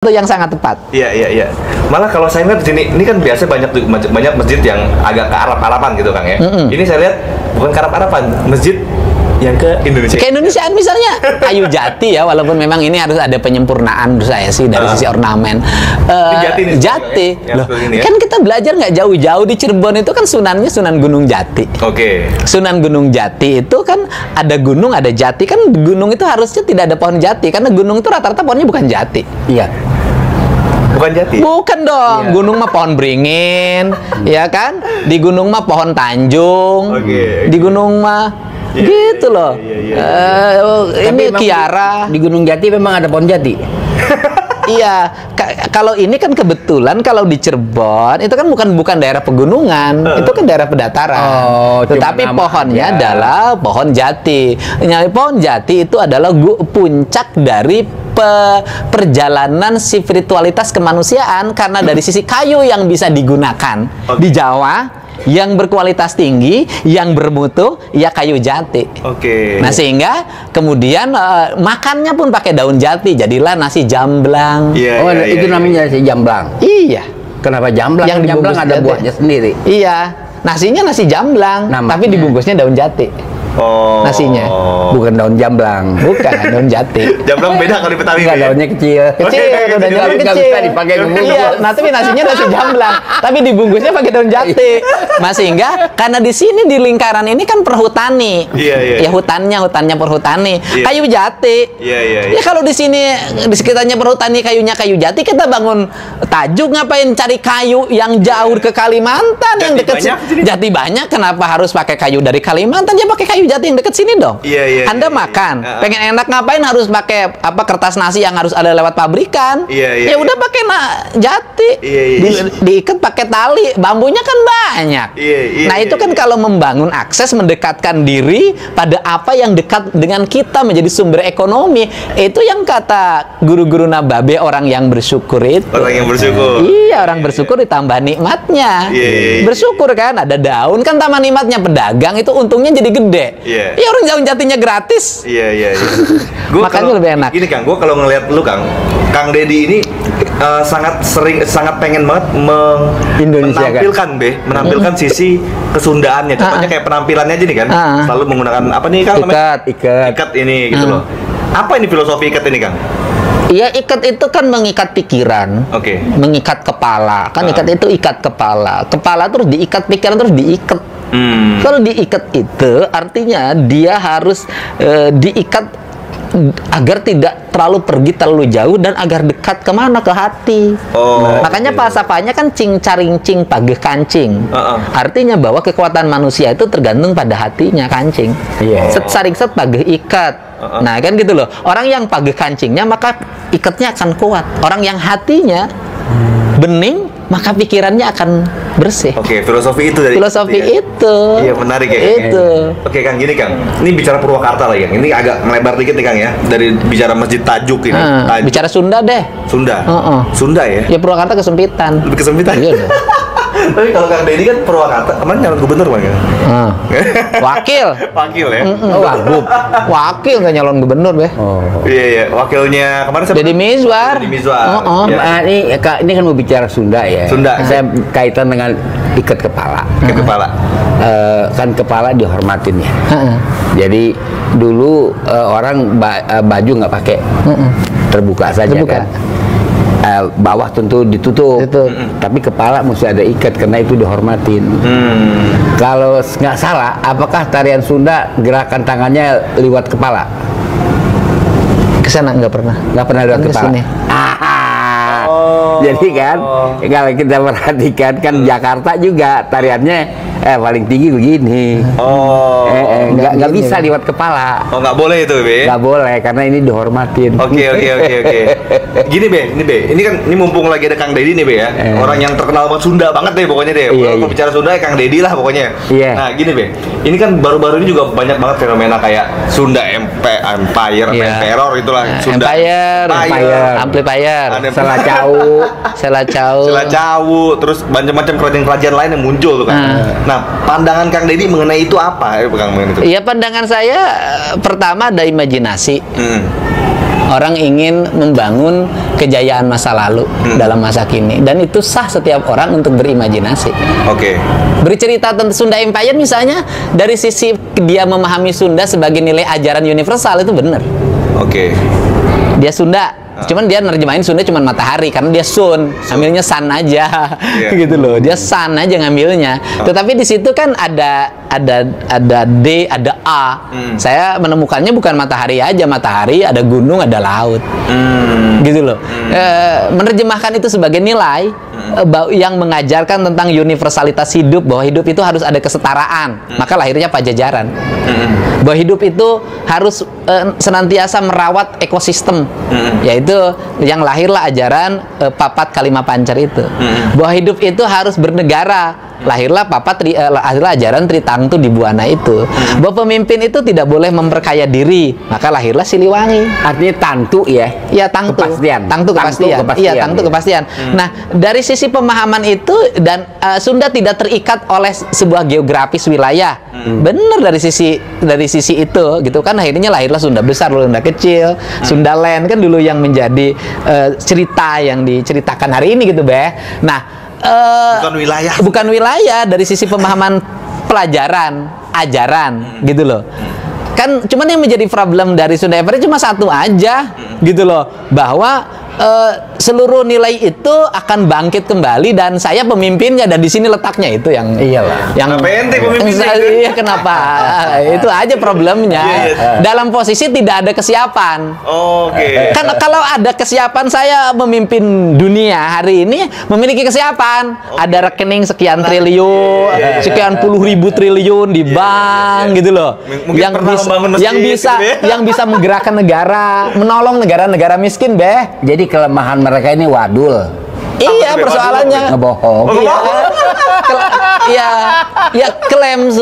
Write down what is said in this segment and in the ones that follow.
Itu yang sangat tepat. Iya. Malah kalau saya lihat di sini, ini kan biasa banyak masjid yang agak ke Arab-Araban gitu Kang ya. Ini saya lihat bukan ke Arab-Araban, masjid yang ke Indonesia. Ke Indonesiaan misalnya kayu jati ya, walaupun memang ini harus ada penyempurnaan menurut saya sih dari sisi ornamen. Jati. Loh, ya? Kan kita belajar nggak jauh-jauh di Cirebon itu kan sunannya Sunan Gunung Jati. Oke. Sunan Gunung Jati itu kan ada gunung, ada jati. Kan gunung itu harusnya tidak ada pohon jati karena gunung itu rata-rata pohonnya bukan jati. Iya. Bukan jati? Bukan dong. Iya. Gunung mah pohon beringin, ya kan? Di gunung mah pohon tanjung. Di gunung mah gitu loh. Ini Kiara. Di Gunung Jati memang ada pohon jati. Iya, kalau ini kan kebetulan kalau di Cirebon itu kan bukan daerah pegunungan, itu kan daerah pedataran. Tetapi pohonnya adalah pohon jati. Pohon jati itu adalah puncak dari perjalanan spiritualitas kemanusiaan karena dari sisi kayu yang bisa digunakan di Jawa yang berkualitas tinggi, yang bermutu, ya kayu jati. Oke. Nah sehingga kemudian makannya pun pakai daun jati, jadilah nasi jamblang. Itu namanya nasi jamblang. Iya. Kenapa jamblang? Yang jamblang ada jati. buahnya sendiri. Iya. Nasinya nasi jamblang, tapi dibungkusnya daun jati. Nasinya bukan daun jamblang. Bukan daun jati. Jamblang beda kalau di Betawi. Enggak, daunnya kecil. Daun jamblang Nggak kecil. bisa dipakai bungkus. Iya, tapi nasinya nasi jamblang, tapi dibungkusnya pakai daun jati. Mas sehingga karena di sini di lingkaran ini kan perhutani. Iya. Ya hutannya perhutani. Iya. Kayu jati. Iya. Ya kalau di sini di sekitarnya perhutani kayunya kayu jati, kita bangun Tajuk ngapain cari kayu yang jauh ke Kalimantan, yang dekat jati banyak, kenapa harus pakai kayu dari Kalimantan? Ya pakai kayu jati yang dekat sini dong. Iya. Anda makan, pengen enak ngapain harus pakai kertas nasi yang harus ada lewat pabrikan? Iya. Ya udah pakai jati. Iya. Diikat pakai tali, bambunya kan banyak. Iya. Nah, itu kan kalau membangun akses, mendekatkan diri pada apa yang dekat dengan kita menjadi sumber ekonomi. Itu yang kata guru-guru Nababe, orang yang bersyukur itu. Orang yang bersyukur. Iya, orang bersyukur ditambah nikmatnya. Iya. Bersyukur kan, ada daun kan tambah nikmatnya, pedagang itu untungnya jadi gede. Iya. Ya orang daun jatinya gratis. Iya. Makanya lebih enak. Gini Kang, gue kalau ngelihat lu Kang Deddy ini sangat pengen banget menampilkan sisi kesundaannya. Contohnya kayak penampilannya aja nih kan, selalu menggunakan apa nih Kang? Ikat ini gitu loh. Apa ini filosofi ikat ini Kang? Iya, ikat itu kan mengikat pikiran, mengikat kepala. Kan ikat itu ikat kepala. Kepala terus diikat, pikiran terus diikat. Kalau diikat itu artinya dia harus diikat agar tidak terlalu pergi terlalu jauh dan agar dekat kemana, ke hati. Makanya falsafahnya kan cing caring cing pageh kancing. Artinya bahwa kekuatan manusia itu tergantung pada hatinya, kancing. Set saring set pageh ikat. Nah kan gitu loh. Orang yang pageh kancingnya maka ikatnya akan kuat. Orang yang hatinya bening maka pikirannya akan bersih. Filosofi itu dari itu. Iya, menarik ya. Itu. Kang, gini Kang. Ini bicara Purwakarta lagi Kang. Ini agak melebar dikit nih Kang ya. Dari bicara Masjid Tajuk ini. Bicara Sunda deh. Sunda. Sunda ya. Ya Purwakarta kesempitan. Lebih kesempitan. Iya dong. Tapi kalau Kang Deddy kan Purwakarta, kemarin nyalon gubernur kan? Wakil ya? Wagub. Wakil nggak nyalon gubernur be. Iya. Wakilnya kemarin siapa? Deddy Mizwar. Ini kan mau bicara Sunda ya. Sunda. Saya kaitan dengan ikat kepala. Kan kepala dihormatin ya. Jadi dulu orang baju nggak pakai, terbuka saja kan. Bawah tentu ditutup, tapi kepala mesti ada ikat karena itu dihormatin. Kalau nggak salah, apakah tarian Sunda gerakan tangannya liwat kepala? Kesana nggak pernah liwat kepala. Kesini. Jadi kan kalau kita perhatikan kan Jakarta juga tariannya paling tinggi begini. Nggak bisa liwat kepala. Nggak boleh itu Be? Nggak boleh karena ini dihormatin. Oke. Gini Be, ini kan mumpung lagi ada Kang Deddy nih Be ya. Orang yang terkenal banget Sunda banget deh pokoknya deh. Kalau bicara Sunda ya Kang Deddy lah pokoknya. Nah gini Be, ini kan baru-baru ini juga banyak banget fenomena kayak Sunda Empire, Teror itulah. Sunda Empire, Amplifier, Selacawu, terus macam-macam kerajaan-kerajaan lain yang muncul tuh kan. Nah, pandangan Kang Deddy mengenai itu apa? Iya, pandangan saya pertama ada imajinasi. Orang ingin membangun kejayaan masa lalu dalam masa kini, dan itu sah setiap orang untuk berimajinasi. Bercerita tentang Sunda Empire misalnya, dari sisi dia memahami Sunda sebagai nilai ajaran universal, itu benar. Dia Sunda, cuman dia nerjemahin Sunda cuman matahari karena dia sun, ngambilnya san aja, gitu loh. Dia san aja ngambilnya. Tetapi di situ kan ada D, ada A. Saya menemukannya bukan matahari aja, matahari, ada gunung, ada laut. Gitu loh. Menerjemahkan itu sebagai nilai yang mengajarkan tentang universalitas hidup, bahwa hidup itu harus ada kesetaraan. Maka lahirnya Pajajaran. Bahwa hidup itu harus senantiasa merawat ekosistem, yaitu yang lahirlah ajaran Papat Kalima Pancer itu. Bahwa hidup itu harus bernegara, lahirlah lahirlah ajaran Tritangtu di Buana itu. Bahwa pemimpin itu tidak boleh memperkaya diri, maka lahirlah Siliwangi. Artinya tangtu ya? Iya, tangtu. Kepastian. Tangtu kepastian. Iya, tangtu kepastian. Nah, dari sisi pemahaman itu, dan Sunda tidak terikat oleh sebuah geografis wilayah. Benar dari sisi itu, gitu kan. Akhirnya lahirlah Sunda Besar, Sunda Kecil, Sunda Land kan dulu yang menjadi cerita yang diceritakan hari ini, gitu, Be. Nah, bukan wilayah dari sisi pemahaman pelajaran, ajaran, gitu loh. Kan cuman yang menjadi problem dari Sunda Empire cuma satu aja, gitu loh, bahwa seluruh nilai itu akan bangkit kembali dan saya pemimpinnya, dan di sini letaknya itu yang kenapa ente pemimpinnya? Iya, kenapa? Itu aja problemnya. Dalam posisi tidak ada kesiapan. Kan kalau ada kesiapan, saya memimpin dunia hari ini memiliki kesiapan. Ada rekening sekian triliun, sekian puluh ribu triliun di bank, gitu loh. Yang bisa menggerakkan negara, menolong negara-negara miskin, Be. Jadi kelemahan mereka ini wadul. Iya, persoalannya ngebohong. Iya, klaim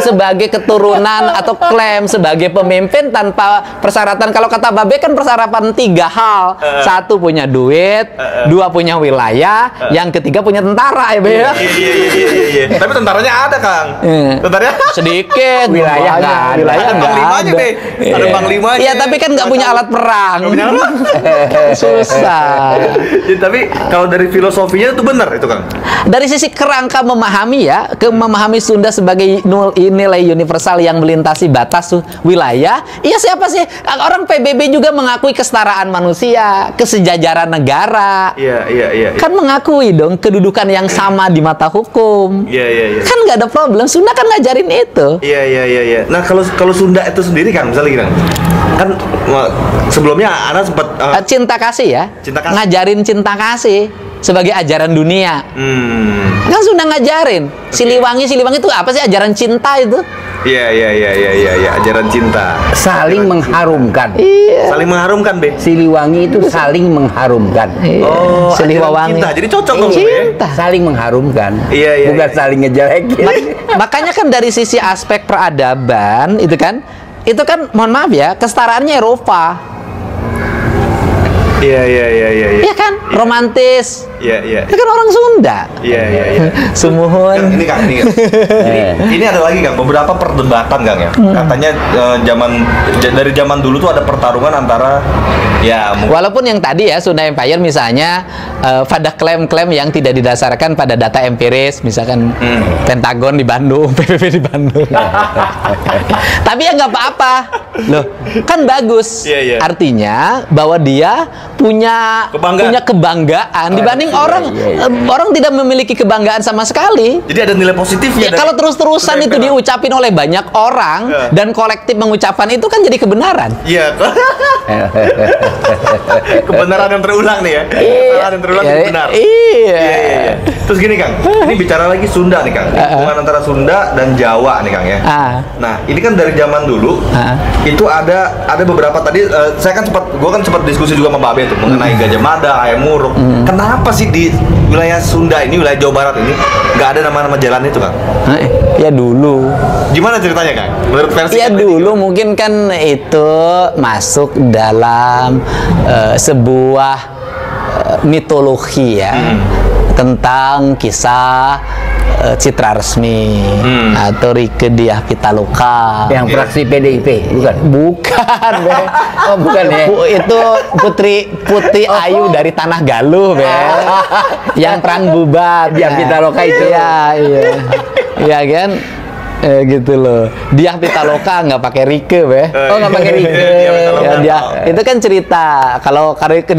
sebagai keturunan atau klaim sebagai pemimpin tanpa persyaratan. Kalau kata Babe kan persyaratan 3 hal. 1 punya duit, 2 punya wilayah, yang ketiga punya tentara, ya, Be. Iya. Tapi tentaranya ada, Kang. Tentaranya sedikit, wilayah nggak ada. Ada panglimanya, Be. Ada panglimanya. Iya, tapi kan nggak punya alat perang. Susah. Tapi kalau dari filosofinya itu benar itu, Kang. Dari sisi kerangka memahami memahami Sunda sebagai nilai universal yang melintasi batas wilayah. Iya, siapa sih orang PBB juga mengakui kesetaraan manusia, kesejajaran negara. Iya. Kan mengakui dong kedudukan yang sama di mata hukum. Iya. Kan nggak ada problem. Sunda kan ngajarin itu. Iya. Nah, kalau Sunda itu sendiri kan, misalnya gini, kan sebelumnya Ana sempat cinta kasih ya. Ngajarin cinta kasih sebagai ajaran dunia. Kan Sunda ngajarin. Siliwangi itu apa sih ajaran cinta itu? Iya, ajaran cinta. Saling mengharumkan. Iya. Saling mengharumkan, Be. Siliwangi itu saling mengharumkan. Oh, Siliwangi. Jadi cocok dong, Be. Saling mengharumkan. Iya. Bukan saling ngejelekin. Makanya kan dari sisi aspek peradaban itu kan mohon maaf ya, kesetaraannya Eropa. Iya. Iya kan? Romantis. Iya. Itu kan orang Sunda. Iya. Sumuhun. Ini, Kang, ini ada lagi, Kang, beberapa perdebatan, Kang, ya. Katanya dari zaman dulu tuh ada pertarungan antara walaupun yang tadi ya Sunda Empire misalnya pada klaim-klaim yang tidak didasarkan pada data empiris, misalkan Pentagon di Bandung, PBB di Bandung. Tapi ya nggak apa-apa. Loh, kan bagus. Artinya bahwa dia punya kebanggaan dibanding orang tidak memiliki kebanggaan sama sekali. Jadi ada nilai positifnya. Kalau terus-terusan itu diucapin oleh banyak orang dan kolektif mengucapkan itu kan jadi kebenaran. Iya. Kebenaran yang terulang nih ya. Kebenaran yang terulang itu benar. Iya. Terus gini, Kang, ini bicara lagi Sunda nih, Kang. Hubungan antara Sunda dan Jawa nih, Kang, ya. Nah, ini kan dari zaman dulu itu ada beberapa tadi gua kan sempat diskusi juga sama Babe tuh mengenai Gajah Mada, Ayam Muruk. Kenapa sih di wilayah Sunda ini, wilayah Jawa Barat ini nggak ada nama-nama jalan itu, Kang? Ya dulu. Gimana ceritanya, Kang? Menurut versi ya dulu mungkin kan itu masuk dalam sebuah mitologi ya, tentang kisah Citra Resmi atau Rieke Diah Pitaloka yang fraksi PDIP bukan oh bukan ya itu Putri Ayu dari Tanah Galuh yang perang bubat Diah Pitaloka itu iya kan gitu loh. Diah Pitaloka nggak pakai Rieke, nggak pakai Rieke. Dia itu kan cerita. Kalau ke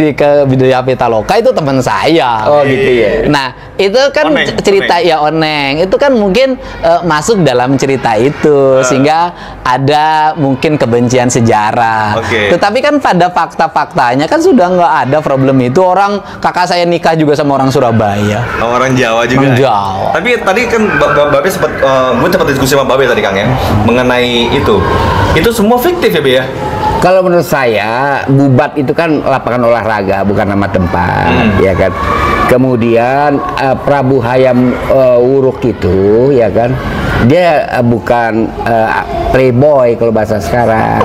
Diah Pitaloka itu teman saya. Oh gitu ya. Nah itu kan cerita ya Oneng. Itu kan mungkin masuk dalam cerita itu sehingga ada mungkin kebencian sejarah. Tetapi kan pada fakta-faktanya kan sudah nggak ada problem itu. Orang kakak saya nikah juga sama orang Surabaya. Orang Jawa juga. Orang Jawa. Tapi tadi kan Babe sempat gue sempat diskusi sama Babe tadi Kang ya mengenai itu semua fiktif ya Be ya? Kalau menurut saya bubat itu kan lapangan olahraga bukan nama tempat ya kan. Kemudian Prabu Hayam Wuruk itu ya kan dia bukan playboy kalau bahasa sekarang.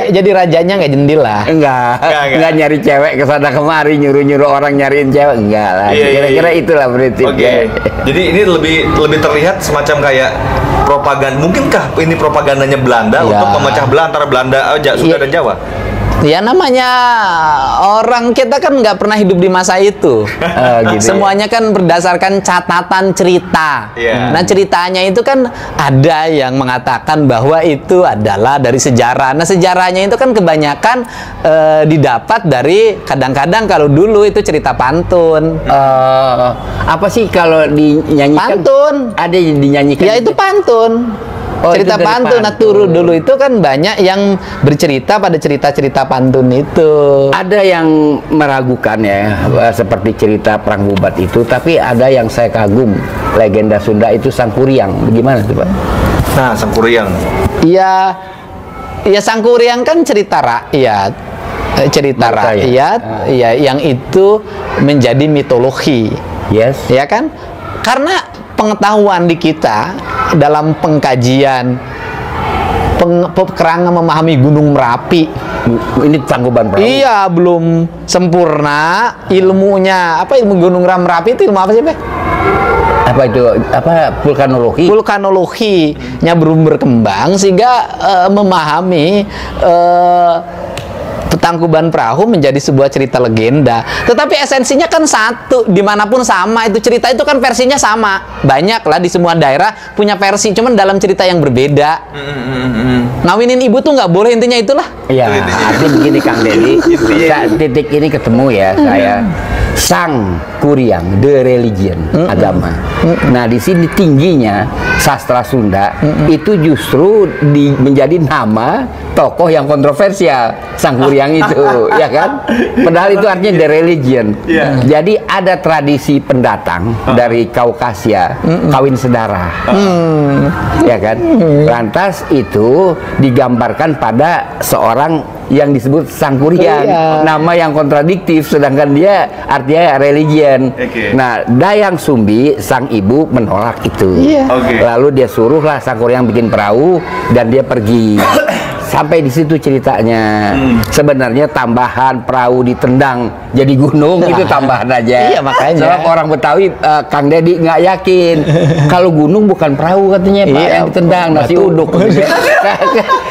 Jadi rajanya nggak jendil lah. Enggak nyari cewek kesana kemari nyuruh orang nyariin cewek enggak lah. Kira-kira itulah prinsipnya. Jadi ini lebih terlihat semacam kayak propaganda. Mungkinkah ini propagandanya Belanda untuk memecah belah antara Belanda, Sunda dan Jawa? Ya namanya orang kita kan nggak pernah hidup di masa itu. Gitu semuanya kan berdasarkan catatan cerita. Nah ceritanya itu kan ada yang mengatakan bahwa itu adalah dari sejarah. Nah sejarahnya itu kan kebanyakan didapat dari kadang-kadang kalau dulu itu cerita pantun. Apa sih kalau dinyanyikan? Pantun. Ada yang dinyanyikan? Ya itu pantun. Cerita pantun. Nah dulu itu kan banyak yang bercerita pada cerita-cerita pantun itu. Ada yang meragukan ya seperti cerita perang bubat itu, tapi ada yang saya kagum legenda Sunda itu Sangkuriang. Bagaimana tuh Pak? Nah Sangkuriang. Iya Sangkuriang kan cerita rakyat. Ya yang itu menjadi mitologi. Yes. Ya kan? Karena pengetahuan di kita dalam pengkajian perangan memahami Gunung Merapi ini Tangkuban Perahu. Iya belum sempurna ilmunya. Apa ilmu Gunung Merapi itu ilmu apa sih apa itu vulkanologinya belum berkembang sehingga memahami Tangkuban Perahu menjadi sebuah cerita legenda. Tetapi esensinya kan satu, dimanapun sama. Itu cerita itu kan versinya sama. Banyak lah di semua daerah punya versi, cuman dalam cerita yang berbeda. Ngawinin ibu tuh nggak boleh, intinya itulah. Iya, artinya begini Kang Deddy. Titik ini ketemu ya saya. Sangkuriang, the religion, agama. Nah di sini tingginya sastra Sunda itu justru menjadi nama tokoh yang kontroversial, Sangkuriang itu, ya kan? Padahal itu artinya the religion. Jadi ada tradisi pendatang dari Kaukasia, kawin sedara, ya kan? Lantas itu digambarkan pada seorang yang disebut Sangkuriang, nama yang kontradiktif, sedangkan dia artinya religion. Nah, Dayang Sumbi, sang ibu menolak itu. Lalu dia suruhlah Sangkuriang bikin perahu dan dia pergi. Sampai di situ ceritanya. Sebenarnya tambahan perahu ditendang jadi gunung itu tambahan aja. Iya makanya. Soalnya orang Betawi Kang Deddy nggak yakin kalau gunung bukan perahu katanya Pak yang ditendang nasi uduk.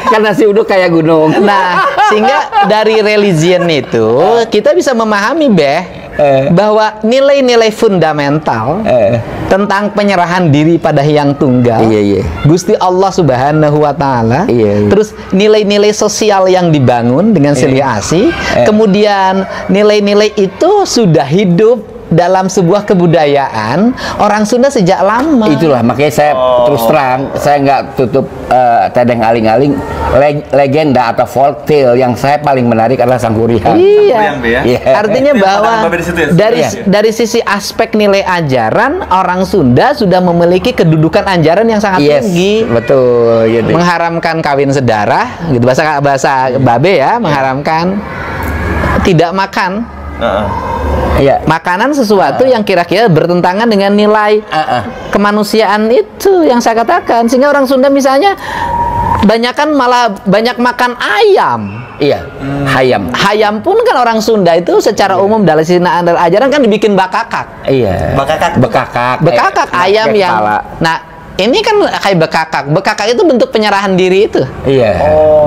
Kan nasi uduk kayak gunung. Nah sehingga dari religion itu kita bisa memahami bahwa nilai-nilai fundamental tentang penyerahan diri pada Hyang Tunggal, Gusti Allah Subhanahu wa Ta'ala, terus nilai-nilai sosial yang dibangun dengan silih asih, kemudian nilai-nilai itu sudah hidup dalam sebuah kebudayaan orang Sunda sejak lama. Itulah makanya saya terus terang saya nggak tutup tedeng aling-aling legenda atau folk tale yang saya paling menarik adalah Sangkuriang. Artinya bahwa dari sisi aspek nilai ajaran orang Sunda sudah memiliki kedudukan ajaran yang sangat tinggi. Betul. Gitu. Mengharamkan kawin sedara, gitu bahasa Babe ya, mengharamkan tidak makan. Makanan sesuatu yang kira-kira bertentangan dengan nilai kemanusiaan itu yang saya katakan. Sehingga orang Sunda misalnya banyak makan ayam. Iya, hayam. Hayam pun kan orang Sunda itu secara umum dalam ajaran kan dibikin bakakak. Iya. Bekakak ayam yang. Nah, ini kan kayak bekakak. Bekakak itu bentuk penyerahan diri itu. Iya.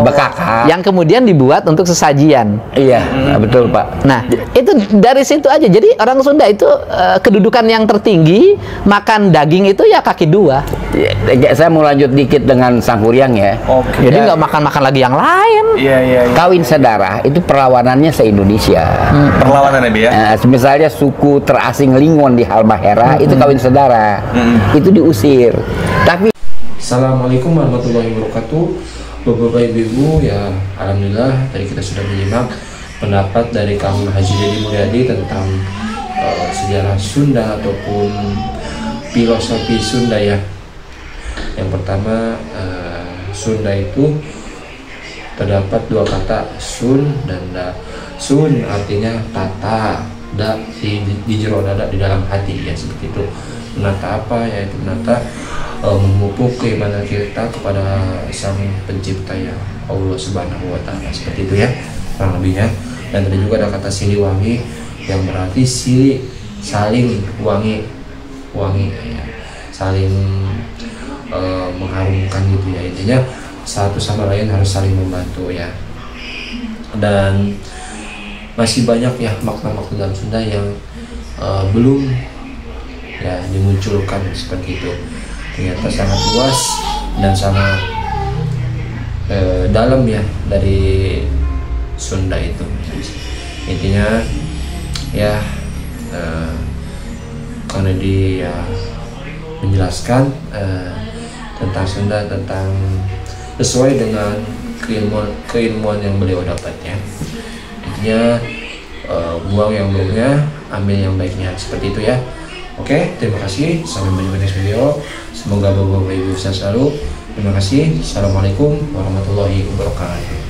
Bekakak. Yang kemudian dibuat untuk sesajian. Iya, betul Pak. Nah, itu dari situ aja. Jadi orang Sunda itu kedudukan yang tertinggi makan daging itu ya kaki dua. Saya mau lanjut dikit dengan Sangkuriang ya. Jadi nggak makan-makan lagi yang lain. Iya. Kawin saudara itu perlawanannya se-Indonesia. Perlawanan ya. Misalnya suku terasing Lingon di Halmahera itu kawin saudara. Itu diusir. Tapi Assalamualaikum warahmatullahi wabarakatuh. Bapak Ibu ya, alhamdulillah tadi kita sudah menyimak pendapat dari Kang Haji Deddy Mulyadi tentang sejarah Sunda ataupun filosofi Sunda ya. Yang pertama, Sunda itu terdapat dua kata, sun dan da. Sun artinya tata, da di jero dada, di dalam hati ya, seperti itu. Menata apa? Yaitu menata memupuk keimanan kita kepada Sang Pencipta ya, Allah Subhanahu wa Ta'ala, seperti itu ya kurang lebihnya. Dan tadi juga ada kata siliwangi yang berarti sili saling, wangi ya, saling mengharumkan gitu ya, intinya satu sama lain harus saling membantu ya. Dan masih banyak ya makna-makna dalam Sunda yang belum ya dimunculkan seperti itu. Ternyata sangat luas dan sangat dalam ya dari Sunda itu. Intinya ya karena dia menjelaskan tentang Sunda, tentang sesuai dengan keilmuan yang beliau dapat ya. Intinya buang yang buruknya, ambil yang baiknya, seperti itu ya. Oke, terima kasih. Sampai berjumpa di next video. Semoga Bapak Ibu sehat selalu. Terima kasih. Assalamualaikum warahmatullahi wabarakatuh.